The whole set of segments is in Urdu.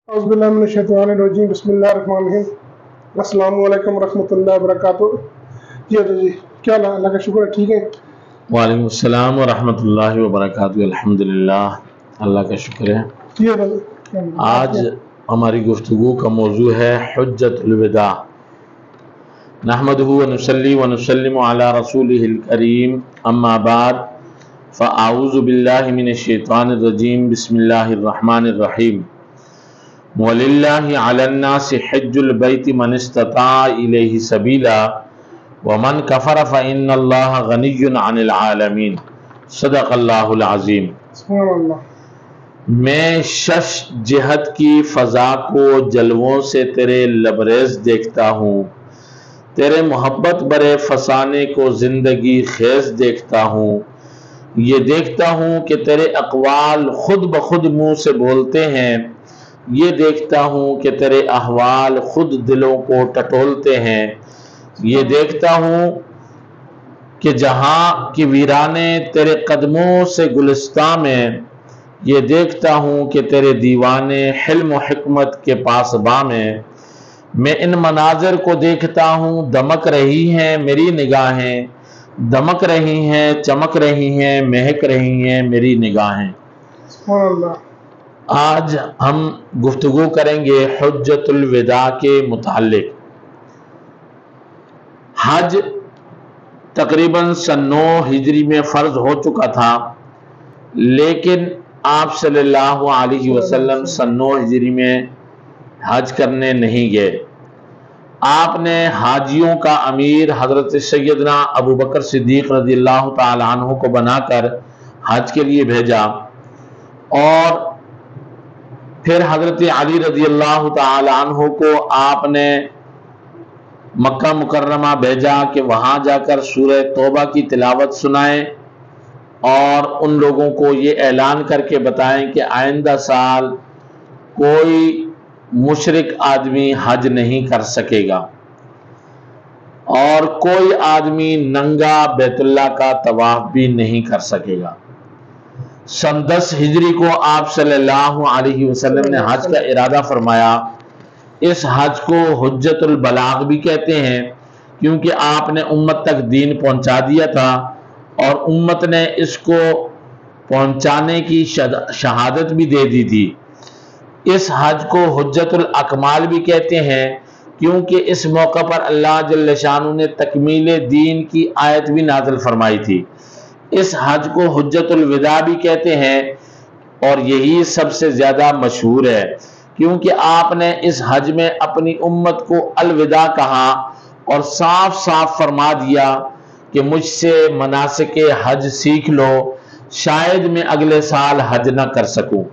اعوذ باللہ من الشیطان الرجیم بسم اللہ الرحمن الرحیم السلام علیکم ورحمۃ اللہ وبرکاتہ۔ جی کیا اللہ کا شکر ہے، ٹھیک ہے؟ وعلیکم السلام ورحمۃ اللہ وبرکاتہ۔ الحمدللہ، اللہ کا شکر ہے۔ جی آج ہماری گفتگو کا موضوع ہے حجۃ الوداع۔ نحمدہ ونصلی ونسلم علی رسولہ الکریم، اما بعد فاعوذ باللہ من الشیطان الرجیم، بسم اللہ الرحمن الرحیم۔ وَلِلَّهِ عَلَى النَّاسِ حِجُّ الْبَيْتِ مَنِ اسْتَطَاعَ إِلَيْهِ سَبِيلًا وَمَنْ كَفَرَ فَإِنَّ اللَّهَ غَنِيٌّ عَنِ الْعَالَمِينَ۔ صدق اللہ العظیم۔ سبحان اللہ۔ میں شش جہت کی فضا کو جلووں سے تیرے لبریز دیکھتا ہوں، تیرے محبت برے فسانے کو زندگی خیز دیکھتا ہوں۔ یہ دیکھتا ہوں کہ تیرے اقوال خود بخود منہ سے بولتے ہیں، یہ دیکھتا ہوں کہ تیرے احوال خود دلوں کو ٹٹولتے ہیں۔ یہ دیکھتا ہوں کہ جہاں کی ویرانے تیرے قدموں سے گلستاں میں، یہ دیکھتا ہوں کہ تیرے دیوانے حلم و حکمت کے پاسباں میں۔ میں ان مناظر کو دیکھتا ہوں، دمک رہی ہیں میری نگاہیں، دمک رہی ہیں، چمک رہی ہیں، مہک رہی ہیں میری نگاہیں۔ سبحان اللہ۔ آج ہم گفتگو کریں گے حجۃ الوداع کے متعلق۔ حج تقریباً سن 9 ہجری میں فرض ہو چکا تھا، لیکن آپ صلی اللہ علیہ وسلم سن 9 ہجری میں حج کرنے نہیں گئے۔ آپ نے حاجیوں کا امیر حضرت سیدنا ابو بکر صدیق رضی اللہ تعالی عنہ کو بنا کر حج کے لیے بھیجا، اور پھر حضرت علی رضی اللہ تعالی عنہ کو آپ نے مکہ مکرمہ بھیجا کہ وہاں جا کر سورہ توبہ کی تلاوت سنائیں اور ان لوگوں کو یہ اعلان کر کے بتائیں کہ آئندہ سال کوئی مشرک آدمی حج نہیں کر سکے گا اور کوئی آدمی ننگا بیت اللہ کا طواف بھی نہیں کر سکے گا۔ سن 10 ہجری کو آپ صلی اللہ علیہ وسلم نے حج کا ارادہ فرمایا۔ اس حج کو حجۃ البلاغ بھی کہتے ہیں، کیونکہ آپ نے امت تک دین پہنچا دیا تھا اور امت نے اس کو پہنچانے کی شہادت بھی دے دی تھی۔ اس حج کو حجۃ الاکمال بھی کہتے ہیں، کیونکہ اس موقع پر اللہ جل شانہ نے تکمیل دین کی آیت بھی نازل فرمائی تھی۔ اس حج کو حجۃ الوداع بھی کہتے ہیں، اور یہی سب سے زیادہ مشہور ہے، کیونکہ آپ نے اس حج میں اپنی امت کو الوداع کہا اور صاف صاف فرما دیا کہ مجھ سے مناسک حج سیکھ لو، شاید میں اگلے سال حج نہ کر سکوں۔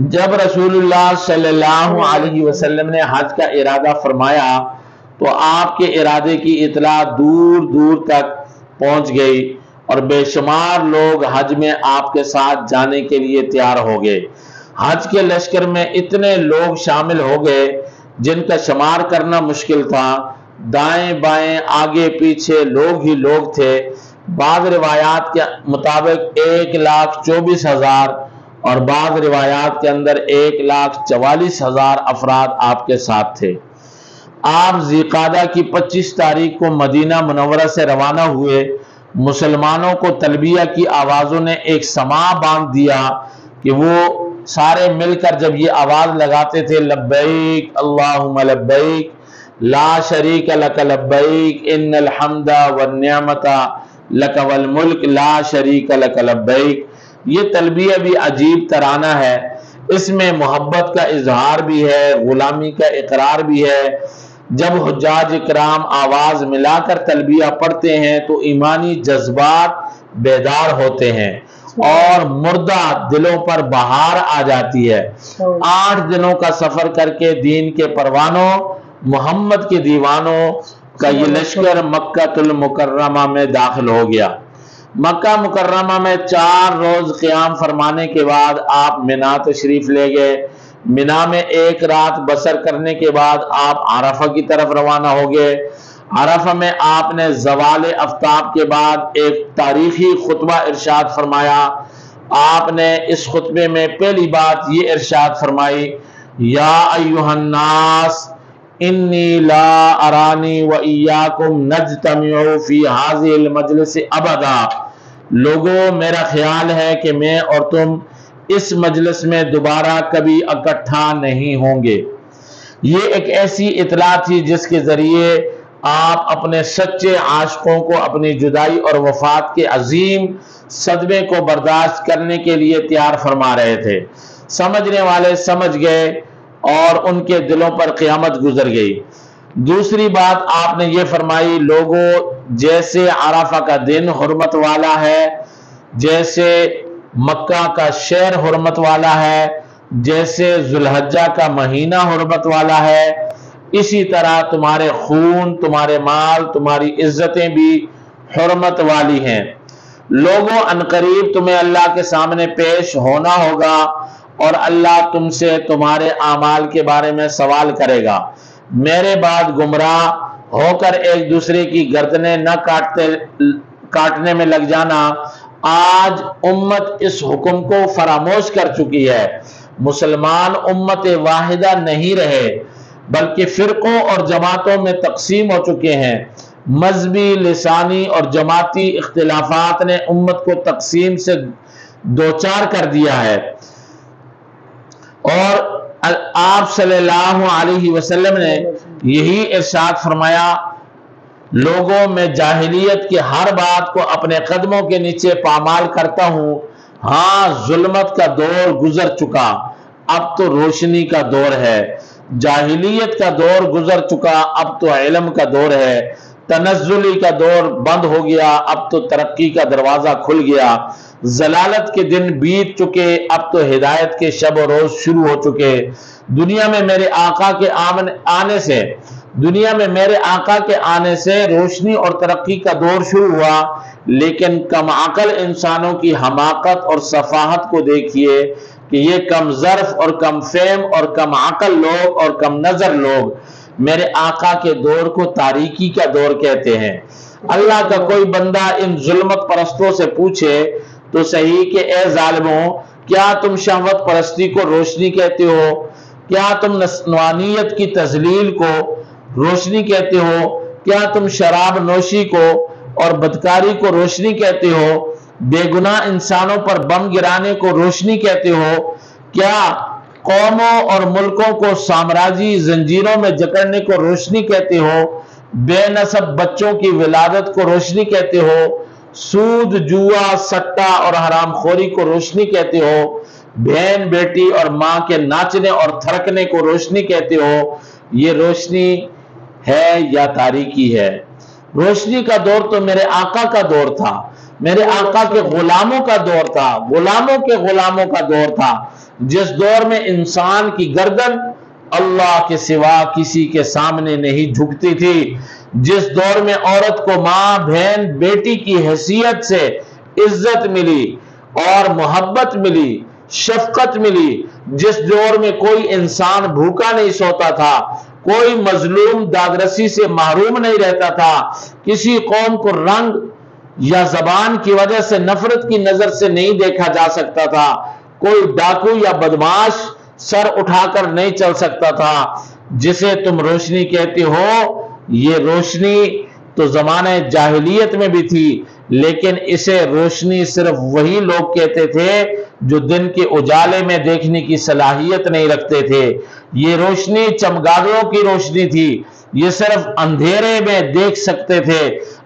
جب رسول اللہ صلی اللہ علیہ وسلم نے حج کا ارادہ فرمایا تو آپ کے ارادے کی اطلاع دور دور تک پہنچ گئی اور بے شمار لوگ حج میں آپ کے ساتھ جانے کے لیے تیار ہو گئے۔ حج کے لشکر میں اتنے لوگ شامل ہو گئے جن کا شمار کرنا مشکل تھا۔ دائیں بائیں آگے پیچھے لوگ ہی لوگ تھے۔ بعض روایات کے مطابق 1,24,000 اور بعض روایات کے اندر 1,44,000 افراد آپ کے ساتھ تھے۔ آپ ذی القعدہ کی 25 تاریخ کو مدینہ منورہ سے روانہ ہوئے۔ مسلمانوں کو تلبیہ کی آوازوں نے ایک سماع باندھ دیا کہ وہ سارے مل کر جب یہ آواز لگاتے تھے، لبیک اللہم لبیک لا شریک لک لبیک ان الحمد والنعمت لک والملک لا شریک لک لبیک۔ یہ تلبیہ بھی عجیب ترانہ ہے، اس میں محبت کا اظہار بھی ہے، غلامی کا اقرار بھی ہے۔ جب حجاج اکرام آواز ملا کر تلبیہ پڑھتے ہیں تو ایمانی جذبات بیدار ہوتے ہیں اور مردہ دلوں پر بہار آ جاتی ہے۔ 8 دنوں کا سفر کر کے دین کے پروانوں، محمد کے دیوانوں کا یہ لشکر مکہ المکرمہ میں داخل ہو گیا۔ مکہ مکرمہ میں 4 روز قیام فرمانے کے بعد آپ مینا تشریف لے گئے۔ مینا میں 1 رات بسر کرنے کے بعد آپ عرفہ کی طرف روانہ ہو گئے۔ عرفہ میں آپ نے زوال آفتاب کے بعد ایک تاریخی خطبہ ارشاد فرمایا آپ نے اس خطبے میں پہلی بات یہ ارشاد فرمائی، یا ایھا الناس انی لا ارانی و ایاکم نجتمع فی ھذہ المجلس ابدا، لوگوں میرا خیال ہے کہ میں اور تم اس مجلس میں دوبارہ کبھی اکٹھا نہیں ہوں گے۔ یہ ایک ایسی اطلاع تھی جس کے ذریعے آپ اپنے سچے عاشقوں کو اپنی جدائی اور وفات کے عظیم صدمے کو برداشت کرنے کے لیے تیار فرما رہے تھے۔ سمجھنے والے سمجھ گئے اور ان کے دلوں پر قیامت گزر گئی۔ دوسری بات آپ نے یہ فرمائی، لوگوں جیسے عرفہ کا دن حرمت والا ہے، جیسے مکہ کا شہر حرمت والا ہے، جیسے ذوالحجہ کا مہینہ حرمت والا ہے، اسی طرح تمہارے خون، تمہارے مال، تمہاری عزتیں بھی حرمت والی ہیں۔ لوگوں عنقریب تمہیں اللہ کے سامنے پیش ہونا ہوگا اور اللہ تم سے تمہارے اعمال کے بارے میں سوال کرے گا۔ میرے بعد گمراہ ہو کر ایک دوسرے کی گردنیں نہ کاٹنے میں لگ جانا، آج امت اس حکم کو فراموش کر چکی ہے۔ مسلمان امت واحدہ نہیں رہے بلکہ فرقوں اور جماعتوں میں تقسیم ہو چکے ہیں۔ مذہبی، لسانی اور جماعتی اختلافات نے امت کو تقسیم سے دوچار کر دیا ہے، اور آپ صلی اللہ علیہ وسلم نے یہی ارشاد فرمایا، لوگوں میں جاہلیت کی ہر بات کو اپنے قدموں کے نیچے پامال کرتا ہوں، ہاں ظلمت کا دور گزر چکا، اب تو روشنی کا دور ہے۔ جاہلیت کا دور گزر چکا، اب تو علم کا دور ہے۔ تنزلی کا دور بند ہو گیا، اب تو ترقی کا دروازہ کھل گیا۔ ضلالت کے دن بیت چکے، اب تو ہدایت کے شب و روز شروع ہو چکے۔ دنیا میں میرے آقا کے آنے سے روشنی اور ترقی کا دور شروع ہوا، لیکن کم عقل انسانوں کی حماقت اور سفاہت کو دیکھیے کہ یہ کم ظرف اور کم فہم اور کم عقل لوگ اور کم نظر لوگ میرے آقا کے دور کو تاریکی کا دور کہتے ہیں۔ اللہ کا کوئی بندہ ان ظلمت پرستوں سے پوچھے تو صحیح کہ اے ظالموں، کیا تم شہوت پرستی کو روشنی کہتے ہو؟ کیا تم نسوانیت کی تذلیل کو روشنی کہتے ہو؟ کیا تم شراب نوشی کو اور بدکاری کو روشنی کہتے ہو؟ بے گناہ انسانوں پر بم گرانے کو روشنی کہتے ہو؟ کیا قوموں اور ملکوں کو سامراجی زنجیروں میں جکڑنے کو روشنی کہتے ہو؟ بے نسب بچوں کی ولادت کو روشنی کہتے ہو؟ سود، جوا، سٹا اور حرام خوری کو روشنی کہتے ہو؟ بہن، بیٹی اور ماں کے ناچنے اور تھرکنے کو روشنی کہتے ہو؟ یہ روشنی ہے یا تاریکی ہے؟ روشنی کا دور تو میرے آقا کا دور تھا، میرے آقا کے غلاموں کا دور تھا، غلاموں کے غلاموں کا دور تھا، جس دور میں انسان کی گردن اللہ کے سوا کسی کے سامنے نہیں جھکتی تھی، جس دور میں عورت کو ماں، بہن، بیٹی کی حیثیت سے عزت ملی اور محبت ملی، شفقت ملی، جس دور میں کوئی انسان بھوکا نہیں سوتا تھا، کوئی مظلوم دادرسی سے محروم نہیں رہتا تھا، کسی قوم کو رنگ یا زبان کی وجہ سے نفرت کی نظر سے نہیں دیکھا جا سکتا تھا، کوئی ڈاکو یا بدماش سر اٹھا کر نہیں چل سکتا تھا، جسے تم روشنی کہتے ہو، یہ روشنی تو زمانہ جاہلیت میں بھی تھی، لیکن اسے روشنی صرف وہی لوگ کہتے تھے جو دن کے اجالے میں دیکھنے کی صلاحیت نہیں رکھتے تھے۔ یہ روشنی چمگادڑوں کی روشنی تھی، یہ صرف اندھیرے میں دیکھ سکتے تھے۔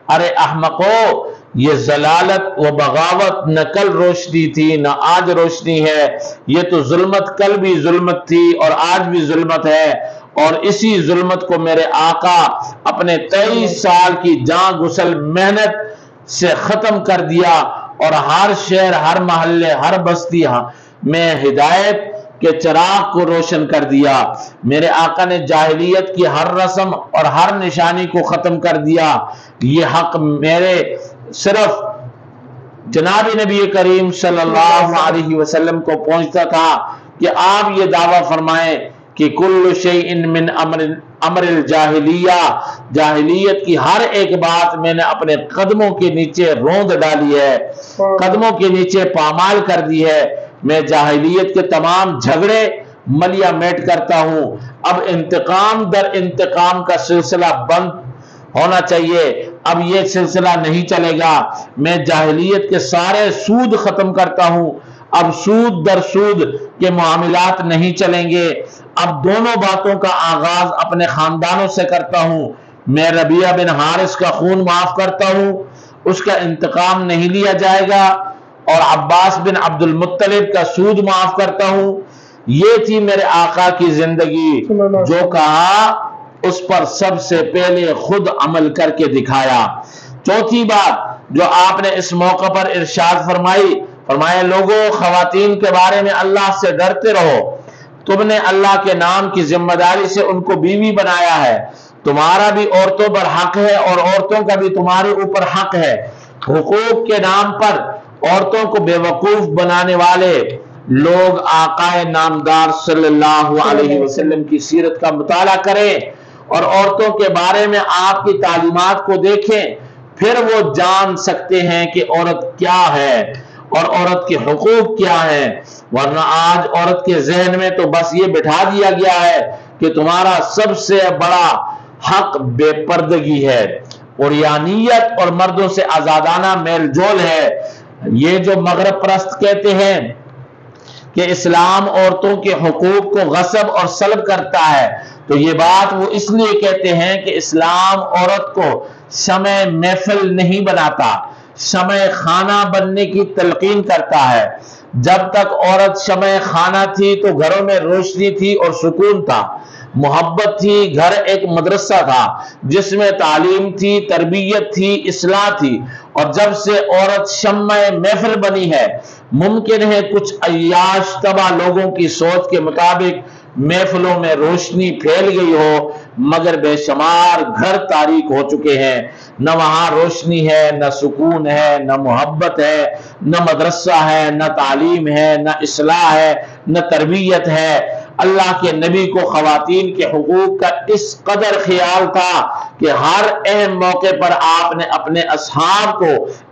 ارے احمقو، یہ ضلالت و بغاوت نہ کل روشنی تھی نہ آج روشنی ہے، یہ تو ظلمت کل بھی ظلمت تھی اور آج بھی ظلمت ہے، اور اسی ظلمت کو میرے آقا اپنے 23 سال کی جان گسل محنت سے ختم کر دیا، اور ہر شہر، ہر محلے، ہر بستی میں ہدایت کے چراغ کو روشن کر دیا۔ میرے آقا نے جاہلیت کی ہر رسم اور ہر نشانی کو ختم کر دیا۔ یہ حق میرے صرف جناب نبی کریم صلی اللہ علیہ وسلم کو پہنچتا تھا کہ آپ یہ دعویٰ فرمائیں کہ کل شیء من امر الجاہلیہ، جاہلیت کی ہر ایک بات میں نے اپنے قدموں کے نیچے روند ڈالی ہے، قدموں کے نیچے پامال کر دی ہے۔ میں جاہلیت کے تمام جھگڑے ملیا میٹ کرتا ہوں۔ اب انتقام در انتقام کا سلسلہ بند ہونا چاہیے، اب یہ سلسلہ نہیں چلے گا۔ میں جاہلیت کے سارے سود ختم کرتا ہوں، اب سود در سود کے معاملات نہیں چلیں گے۔ اب دونوں باتوں کا آغاز اپنے خاندانوں سے کرتا ہوں۔ میں ربیعہ بن حارث کا خون معاف کرتا ہوں، اس کا انتقام نہیں لیا جائے گا، اور عباس بن عبد المطلب کا سود معاف کرتا ہوں۔ یہ تھی میرے آقا کی زندگی، جو کہا اس پر سب سے پہلے خود عمل کر کے دکھایا۔ چوتھی بات جو آپ نے اس موقع پر ارشاد فرمائی، فرمایا لوگوں خواتین کے بارے میں اللہ سے ڈرتے رہو، تم نے اللہ کے نام کی ذمہ داری سے ان کو بیوی بنایا ہے، تمہارا بھی عورتوں پر حق ہے اور عورتوں کا بھی تمہارے اوپر حق ہے۔ حقوق کے نام پر عورتوں کو بے وقوف بنانے والے لوگ آقا نامدار صلی اللہ علیہ وسلم کی سیرت کا مطالعہ کریں اور عورتوں کے بارے میں آپ کی تعلیمات کو دیکھیں، پھر وہ جان سکتے ہیں کہ عورت کیا ہے اور عورت کے حقوق کیا ہیں۔ ورنہ آج عورت کے ذہن میں تو بس یہ بٹھا دیا گیا ہے کہ تمہارا سب سے بڑا حق بے پردگی ہے، عریانیت اور مردوں سے آزادانہ میل جول ہے۔ یہ جو مغرب پرست کہتے ہیں کہ اسلام عورتوں کے حقوق کو غصب اور سلب کرتا ہے، تو یہ بات وہ اس لیے کہتے ہیں کہ اسلام عورت کو شمع محفل نہیں بناتا، شمع خانہ بننے کی تلقین کرتا ہے۔ جب تک عورت شمع خانہ تھی تو گھروں میں روشنی تھی اور سکون تھا، محبت تھی، گھر ایک مدرسہ تھا جس میں تعلیم تھی، تربیت تھی، اصلاح تھی۔ اور جب سے عورت شمع محفل بنی ہے، ممکن ہے کچھ عیاش طبع لوگوں کی سوچ کے مطابق محفلوں میں روشنی پھیل گئی ہو، مگر بے شمار گھر تاریک ہو چکے ہیں، نہ وہاں روشنی ہے، نہ سکون ہے، نہ محبت ہے، نہ مدرسہ ہے، نہ تعلیم ہے، نہ اصلاح ہے، نہ تربیت ہے۔ اللہ کے نبی کو خواتین کے حقوق کا اس قدر خیال تھا کہ ہر اہم موقع پر آپ نے اپنے اصحاب کو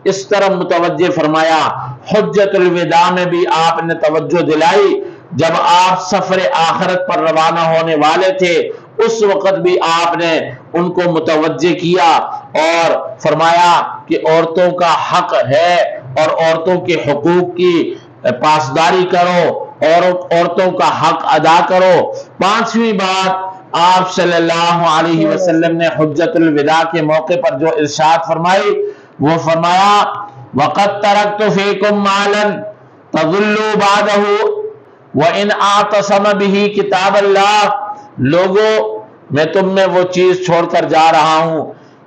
اس طرح متوجہ فرمایا۔ حجت الوداع میں بھی آپ نے توجہ دلائی، جب آپ سفر آخرت پر روانہ ہونے والے تھے اس وقت بھی آپ نے ان کو متوجہ کیا اور فرمایا کہ عورتوں کا حق ہے اور عورتوں کے حقوق کی پاسداری کرو اور عورتوں کا حق ادا کرو۔ پانچویں بات آپ صلی اللہ علیہ وسلم نے حجت الوداع کے موقع پر جو ارشاد فرمائی، وہ فرمایا وَقَدْ تَرَكْتُ فِيكُمْ مَالًا تَضِلُّوا بَعْدَهُ وَإِنْ أَعْتَصَمَ بِهِ کتاب اللہ۔ لوگوں میں تم میں وہ چیز چھوڑ کر جا رہا ہوں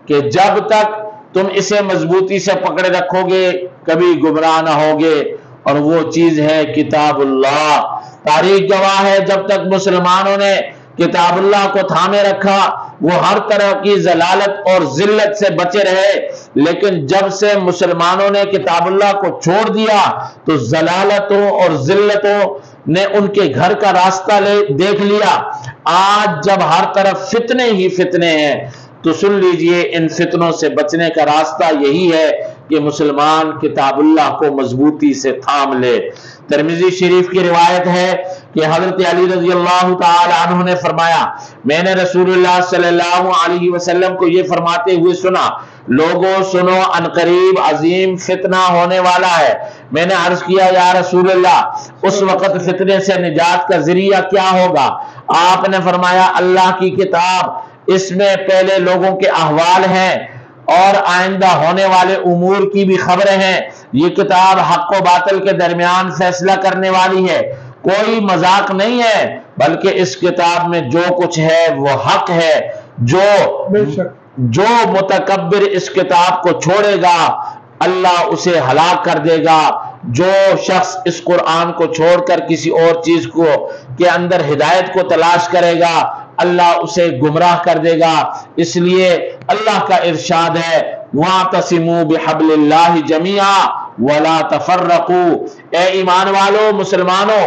کہ جب تک تم اسے مضبوطی سے پکڑے رکھو گے کبھی گمراہ نہ ہوگے، اور وہ چیز ہے کتاب اللہ۔ تاریخ گواہ ہے جب تک مسلمانوں نے کتاب اللہ کو تھامے رکھا وہ ہر طرح کی ضلالت اور ذلت سے بچے رہے، لیکن جب سے مسلمانوں نے کتاب اللہ کو چھوڑ دیا تو ضلالتوں اور ذلتوں نے ان کے گھر کا راستہ دیکھ لیا۔ آج جب ہر طرف فتنے ہی فتنے ہیں تو سن لیجئے ان فتنوں سے بچنے کا راستہ یہی ہے کہ مسلمان کتاب اللہ کو مضبوطی سے تھام لے۔ ترمذی شریف کی روایت ہے کہ حضرت علی رضی اللہ تعالی عنہ نے فرمایا، میں نے رسول اللہ صلی اللہ علیہ وسلم کو یہ فرماتے ہوئے سنا، لوگوں سنو عنقریب عظیم فتنہ ہونے والا ہے۔ میں نے عرض کیا یا رسول اللہ اس وقت فتنے سے نجات کا ذریعہ کیا ہوگا؟ آپ نے فرمایا اللہ کی کتاب، اس میں پہلے لوگوں کے احوال ہیں اور آئندہ ہونے والے امور کی بھی خبریں ہیں۔ یہ کتاب حق و باطل کے درمیان فیصلہ کرنے والی ہے، کوئی مذاق نہیں ہے، بلکہ اس کتاب میں جو کچھ ہے وہ حق ہے۔ جو متکبر اس کتاب کو چھوڑے گا اللہ اسے ہلاک کر دے گا، جو شخص اس قرآن کو چھوڑ کر کسی اور چیز کو کے اندر ہدایت کو تلاش کرے گا اللہ اسے گمراہ کر دے گا۔ اس لیے اللہ کا ارشاد ہے وَاعْتَصِمُوا بِحَبْلِ اللَّهِ جَمِيعًا وَلَا تَفَرَّقُوا۔ اے ایمان والو مسلمانوں،